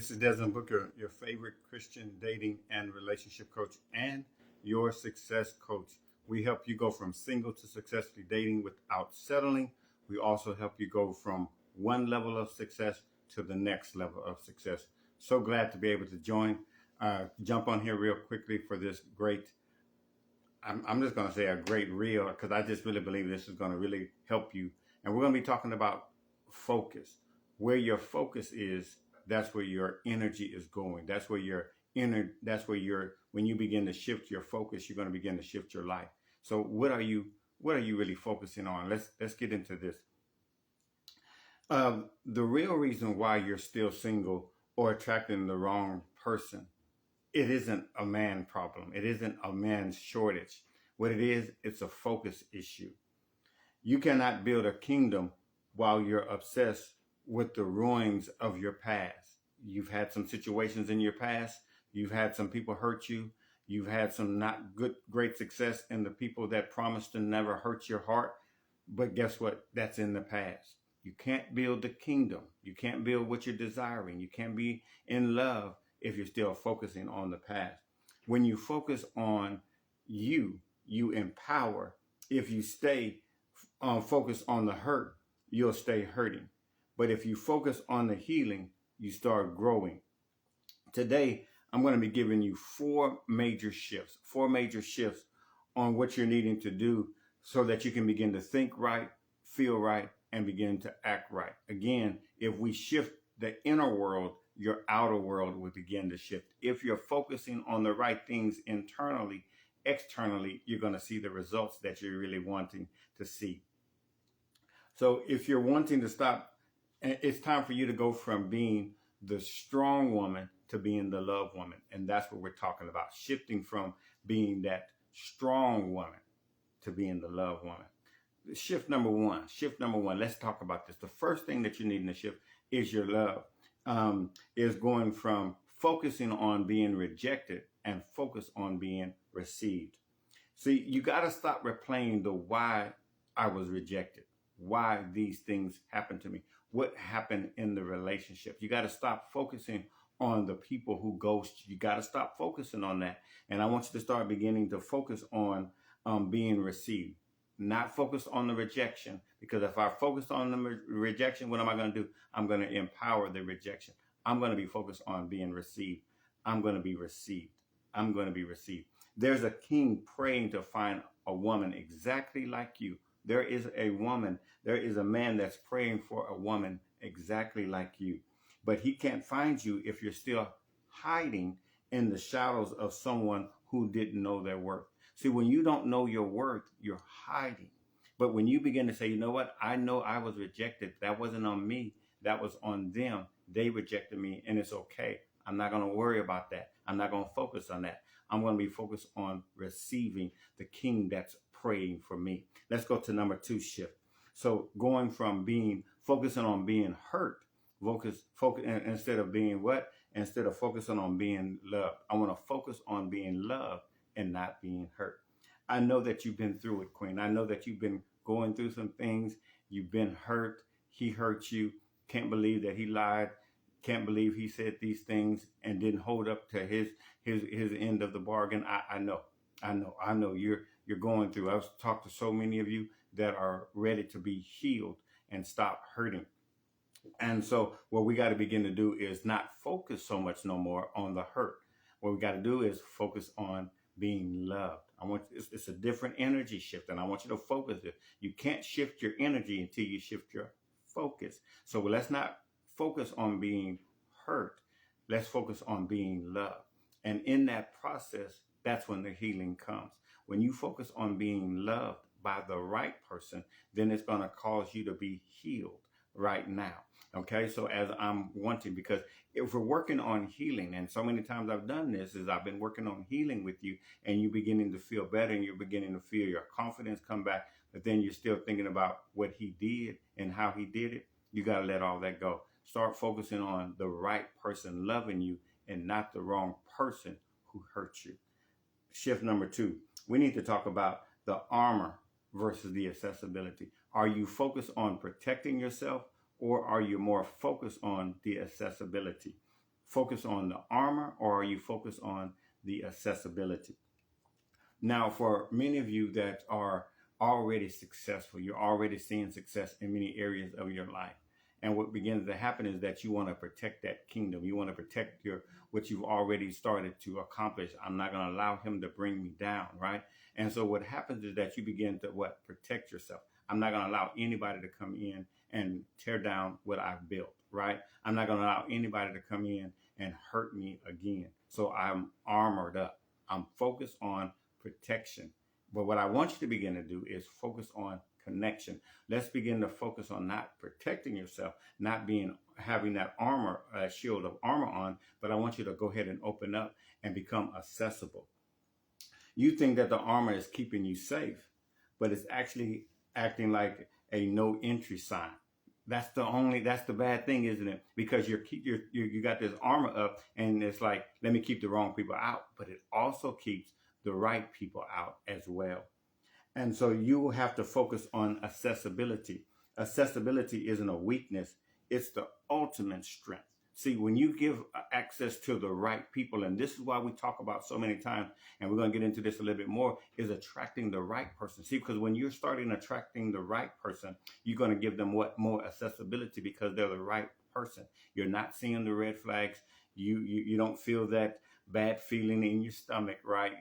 This is Desmond Booker, your favorite Christian dating and relationship coach and your success coach. We help you go from single to successfully dating without settling. We also help you go from one level of success to the next level of success. So glad to be able to jump on here real quickly for this great, I'm just going to say a great reel, because I just really believe this is going to really help you. And we're going to be talking about focus. Where your focus is, that's where your energy is going. That's where when you begin to shift your focus, you're going to begin to shift your life. So what are you really focusing on? Let's get into this. The real reason why you're still single or attracting the wrong person, it isn't a man problem. It isn't a man's shortage. What it is, it's a focus issue. You cannot build a kingdom while you're obsessed with the ruins of your past. You've had some situations in your past. You've had some people hurt you. You've had some not great success in the people that promised to never hurt your heart. But guess what? That's in the past. You can't build the kingdom. You can't build what you're desiring. You can't be in love if you're still focusing on the past. When you focus on you empower. If you stay focused on the hurt, you'll stay hurting. But if you focus on the healing, you start growing. Today, I'm going to be giving you four major shifts on what you're needing to do so that you can begin to think right, feel right, and begin to act right. Again, if we shift the inner world, your outer world will begin to shift. If you're focusing on the right things internally, externally, you're going to see the results that you're really wanting to see. So if you're wanting to stop, it's time for you to go from being the strong woman to being the love woman. And that's what we're talking about. Shifting from being that strong woman to being the love woman. Shift number one. Let's talk about this. The first thing that you need in the shift is your love. Is going from focusing on being rejected and focus on being received. See, you got to stop replaying the why I was rejected, why these things happened to me, what happened in the relationship. You got to stop focusing on the people who ghost you. You got to stop focusing on that. And I want you to start beginning to focus on being received, not focus on the rejection. Because if I focus on the rejection, what am I going to do? I'm going to empower the rejection. I'm going to be focused on being received. I'm going to be received. I'm going to be received. There's a king praying to find a woman exactly like you. There is a man that's praying for a woman exactly like you. But he can't find you if you're still hiding in the shadows of someone who didn't know their worth. See, when you don't know your worth, you're hiding. But when you begin to say, you know what? I know I was rejected. That wasn't on me. That was on them. They rejected me, and it's okay. I'm not going to worry about that. I'm not going to focus on that. I'm going to be focused on receiving the king that's praying for me. Let's go to number two shift. So going from focusing on being hurt, focus instead of being what? Instead of focusing on being loved. I want to focus on being loved and not being hurt. I know that you've been through it, Queen. I know that you've been going through some things. You've been hurt. He hurt you. Can't believe that he lied. Can't believe he said these things and didn't hold up to his end of the bargain. I know you're going through. I've talked to so many of you that are ready to be healed and stop hurting. And so what we got to begin to do is not focus so much no more on the hurt. What we got to do is focus on being loved. It's a different energy shift, and I want you to focus it. You can't shift your energy until you shift your focus. So let's not focus on being hurt. Let's focus on being loved. And in that process, that's when the healing comes. When you focus on being loved by the right person, then it's going to cause you to be healed right now. Okay, so as I'm wanting, because if we're working on healing, and so many times I've done this, is I've been working on healing with you, and you're beginning to feel better, and you're beginning to feel your confidence come back, but then you're still thinking about what he did and how he did it. You got to let all that go. Start focusing on the right person loving you and not the wrong person who hurt you. Shift number two, we need to talk about the armor versus the accessibility. Are you focused on protecting yourself, or are you more focused on the accessibility? focused on the armor, or are you focused on the accessibility? Now, for many of you that are already successful, you're already seeing success in many areas of your life. And what begins to happen is that you want to protect that kingdom. You want to protect your what you've already started to accomplish. I'm not going to allow him to bring me down, right? And so what happens is that you begin to what? Protect yourself. I'm not going to allow anybody to come in and tear down what I've built, right? I'm not going to allow anybody to come in and hurt me again. So I'm armored up. I'm focused on protection. But what I want you to begin to do is focus on connection. Let's begin to focus on not protecting yourself, not having that armor, shield of armor on, but I want you to go ahead and open up and become accessible. You think that the armor is keeping you safe, but it's actually acting like a no entry sign. That's the bad thing, isn't it? Because you got this armor up, and it's like, let me keep the wrong people out, but it also keeps the right people out as well. And so you will have to focus on accessibility. Accessibility isn't a weakness, it's the ultimate strength. See, when you give access to the right people, and this is why we talk about so many times, and we're going to get into this a little bit more, is attracting the right person. See, because when you're starting attracting the right person, you're going to give them what? More accessibility, because they're the right person. You're not seeing the red flags. You don't feel that bad feeling in your stomach, right?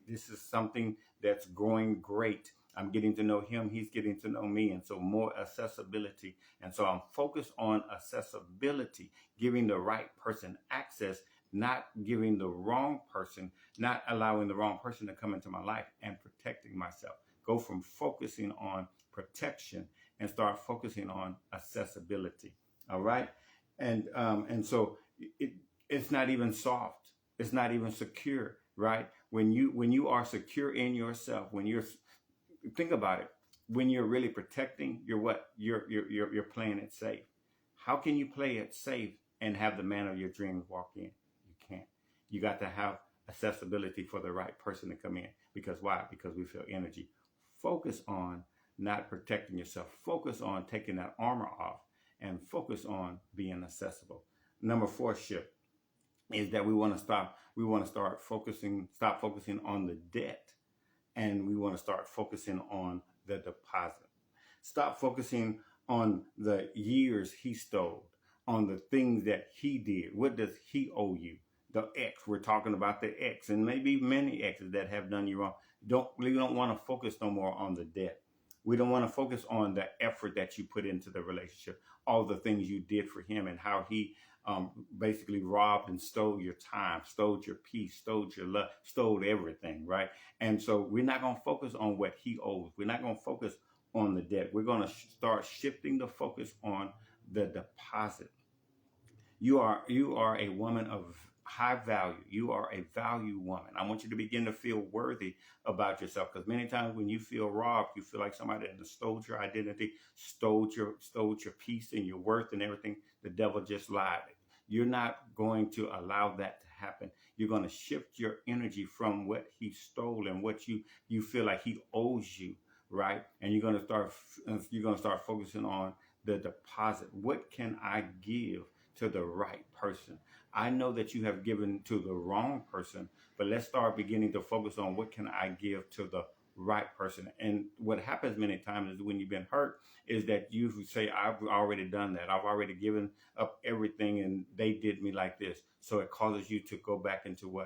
This is something that's going great. I'm getting to know him. He's getting to know me. And so more accessibility. And so I'm focused on accessibility, giving the right person access, not giving the wrong person, not allowing the wrong person to come into my life, and protecting myself. Go from focusing on protection and start focusing on accessibility. All right. And so it's not even soft. It's not even secure, right? When you are secure in yourself, think about it. When you're really protecting, you're playing it safe. How can you play it safe and have the man of your dreams walk in? You can't. You got to have accessibility for the right person to come in. Because why? Because we feel energy. Focus on not protecting yourself. Focus on taking that armor off, and focus on being accessible. Number 4 shift is that stop focusing on the debt, and we want to start focusing on the deposit. Stop focusing on the years he stole, on the things that he did. What does he owe you? The ex, we're talking about the ex, and maybe many exes that have done you wrong. We don't want to focus no more on the debt. We don't want to focus on the effort that you put into the relationship, all the things you did for him, and how he basically robbed and stole your time, stole your peace, stole your love, stole everything, right? And so we're not going to focus on what he owes. We're not going to focus on the debt. We're going to start shifting the focus on the deposit. You are a woman of high value. You are a value woman. I want you to begin to feel worthy about yourself, because many times when you feel robbed, you feel like somebody that stole your identity, stole your peace and your worth and everything. The devil just lied. You're not going to allow that to happen. You're going to shift your energy from what he stole and what you feel like he owes you, right? And you're going to start focusing on the deposit. What can I give to the right person? I know that you have given to the wrong person, but let's start beginning to focus on what can I give to the right person. And what happens many times is when you've been hurt is that you say, I've already done that. I've already given up everything and they did me like this. So it causes you to go back into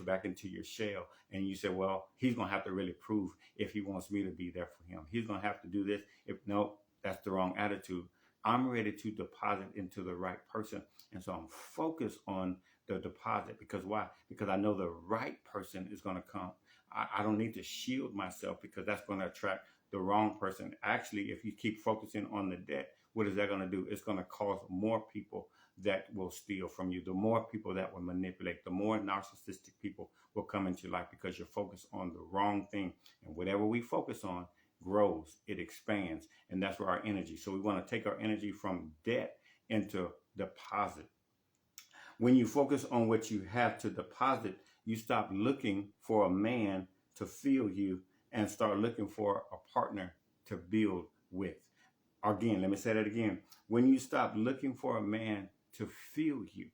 back into your shell. And you say, well, he's going to have to really prove if he wants me to be there for him. He's going to have to do this. No, that's the wrong attitude. I'm ready to deposit into the right person. And so I'm focused on the deposit. Because why? Because I know the right person is going to come. I don't need to shield myself, because that's going to attract the wrong person. Actually, if you keep focusing on the debt, what is that going to do? It's going to cause more people that will steal from you, the more people that will manipulate, the more narcissistic people will come into your life, because you're focused on the wrong thing. And whatever we focus on grows, it expands, and that's where our energy. So we want to take our energy from debt into deposit. When you focus on what you have to deposit, you stop looking for a man to fill you and start looking for a partner to build with. Again, let me say that again. When you stop looking for a man to fill you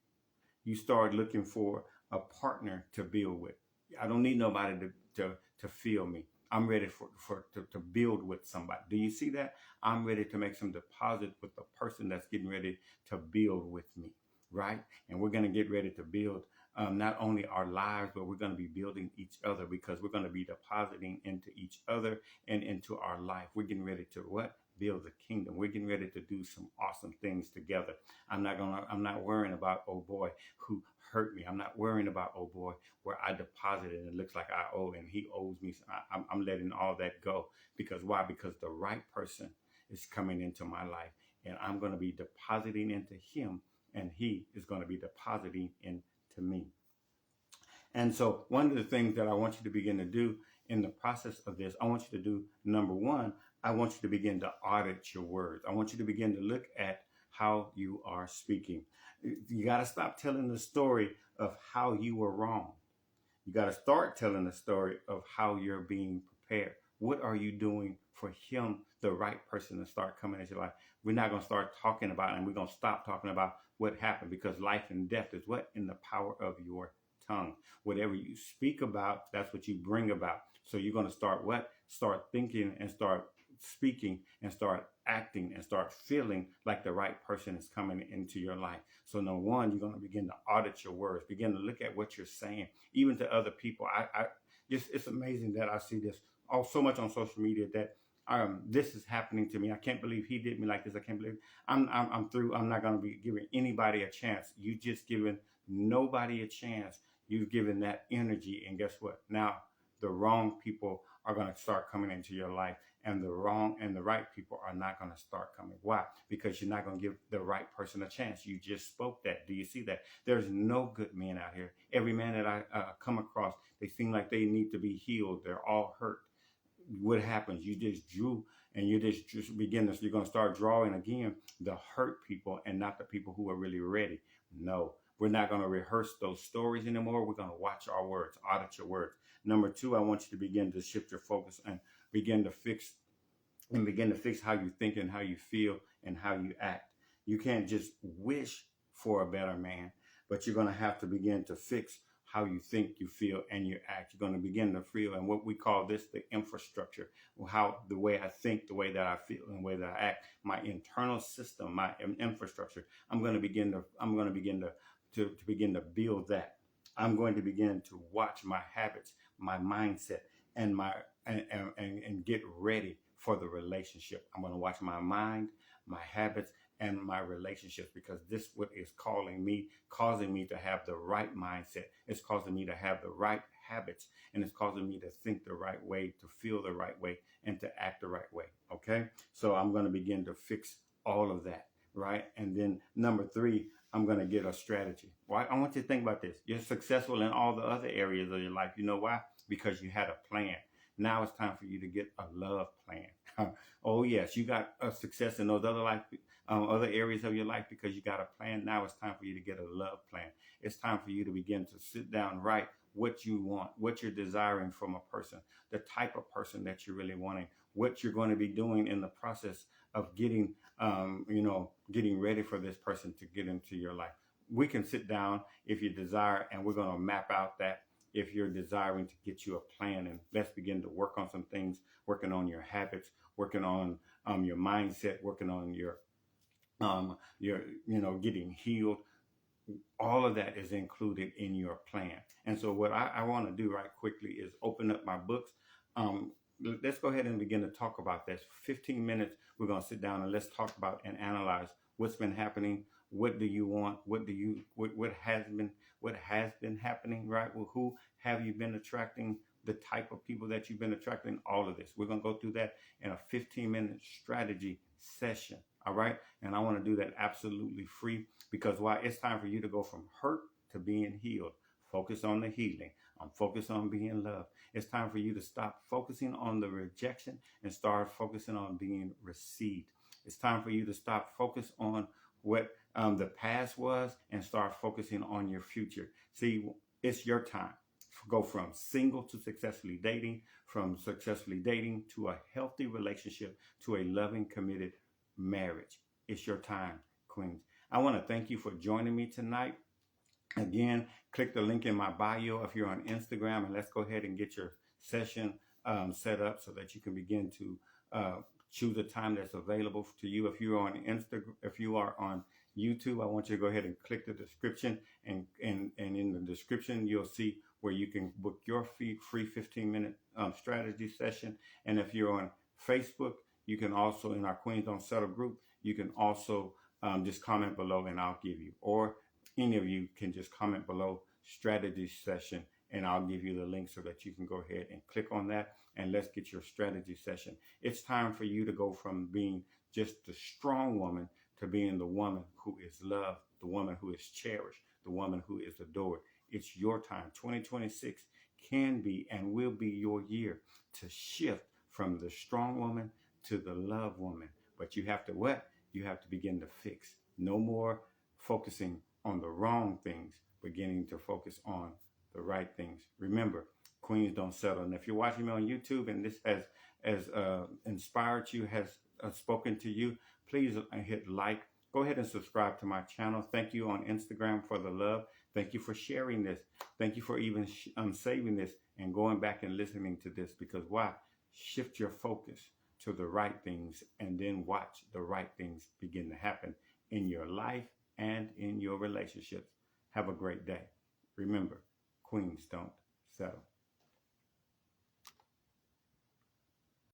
You start looking for a partner to build with. I don't need nobody to feel me. I'm ready to build with somebody. Do you see that? I'm ready to make some deposit with the person that's getting ready to build with me, right? And we're going to get ready to build not only our lives, but we're going to be building each other, because we're going to be depositing into each other and into our life. We're getting ready to what? Build the kingdom. We're getting ready to do some awesome things together. I'm not worrying about, oh boy, who hurt me. I'm not worrying about, oh boy, where I deposited and it looks like I owe and he owes me. So I'm letting all that go. Because why? Because the right person is coming into my life, and I'm going to be depositing into him, and he is going to be depositing into me. And so one of the things that I want you to begin to do in the process of this, I want you to do, number one, I want you to begin to audit your words. I want you to begin to look at how you are speaking. You got to stop telling the story of how you were wrong. You got to start telling the story of how you're being prepared. What are you doing for him, the right person, to start coming into your life? We're not going to start talking about it, and we're going to stop talking about what happened, because life and death is what? In the power of your tongue. Whatever you speak about, that's what you bring about. So you're going to start what? Start thinking and start speaking and start acting and start feeling like the right person is coming into your life. So number one, you're going to begin to audit your words, begin to look at what you're saying, even to other people. I just, it's amazing that I see this all so much on social media, that this is happening to me. I can't believe he did me like this. I can't believe I'm through. I'm not going to be giving anybody a chance. You just giving nobody a chance. You've given that energy, and guess what? Now the wrong people are going to start coming into your life, and the wrong and the right people are not going to start coming. Why? Because you're not going to give the right person a chance. You just spoke that. Do you see that? There's no good men out here. Every man that I come across, they seem like they need to be healed. They're all hurt. What happens? You just drew, and you just begin this. You're going to start drawing again the hurt people, and not the people who are really ready. No, we're not going to rehearse those stories anymore. We're going to watch our words, audit your words. Number two, I want you to begin to shift your focus and begin to fix how you think and how you feel and how you act. You can't just wish for a better man, but you're going to have to begin to fix how you think, you feel, and you act. You're going to begin to feel, and what we call this the infrastructure, how the way I think, the way that I feel, and the way that I act, my internal system, my infrastructure. I'm going to begin to build that. I'm going to begin to watch my habits, my mindset, and and get ready for the relationship. I'm going to watch my mind, my habits, and my relationships, because this what is causing me to have the right mindset. It's causing me to have the right habits, and it's causing me to think the right way, to feel the right way, and to act the right way. Okay, so I'm going to begin to fix all of that, right? And then number three, I'm going to get a strategy. Why? I want you to think about this. You're successful in all the other areas of your life. You know why? Because you had a plan. Now it's time for you to get a love plan. Oh yes, you got a success in those other areas of your life because you got a plan. Now it's time for you to get a love plan. It's time for you to begin to sit down, write what you want, what you're desiring from a person, the type of person that you're really wanting, what you're going to be doing in the process of getting ready for this person to get into your life. We can sit down if you desire, and we're going to map out that. If you're desiring to get you a plan, and let's begin to work on some things, working on your habits, working on your mindset, working on your getting healed. All of that is included in your plan. And so what I want to do right quickly is open up my books. Let's go ahead and begin to talk about this. 15 minutes, we're going to sit down and let's talk about and analyze what's been happening. What do you want? What has been happening, right? Well, who have you been attracting? The type of people that you've been attracting, all of this. We're going to go through that in a 15-minute strategy session, all right? And I want to do that absolutely free, because why? It's time for you to go from hurt to being healed. Focus on the healing. I'm focused on being loved. It's time for you to stop focusing on the rejection and start focusing on being received. It's time for you to stop focus on what the past was and start focusing on your future. See, it's your time. Go from single to successfully dating, from successfully dating to a healthy relationship, to a loving, committed marriage. It's your time, Queens. I want to thank you for joining me tonight. Again, click the link in my bio if you're on Instagram, and let's go ahead and get your session set up so that you can begin to uh, choose a time that's available to you. If you're on Instagram, if you are on YouTube, I want you to go ahead and click the description, and in the description you'll see where you can book your free 15-minute strategy session. And if you're on Facebook, you can also, in our Queens Don't Settle group, you can also just comment below and I'll give you, or any of you can just comment below strategy session and I'll give you the link so that you can go ahead and click on that and let's get your strategy session. It's time for you to go from being just the strong woman to being the woman who is loved, the woman who is cherished, the woman who is adored. It's your time. 2026 can be and will be your year to shift from the strong woman to the love woman. But you have to what? You have to begin to fix. No more focusing on the wrong things, beginning to focus on the right things. Remember, queens don't settle. And if you're watching me on YouTube and this has inspired you, has spoken to you, please hit like. Go ahead and subscribe to my channel. Thank you on Instagram for the love. Thank you for sharing this. Thank you for even saving this and going back and listening to this, because why? Shift your focus to the right things and then watch the right things begin to happen in your life and in your relationships. Have a great day. Remember, queens don't settle.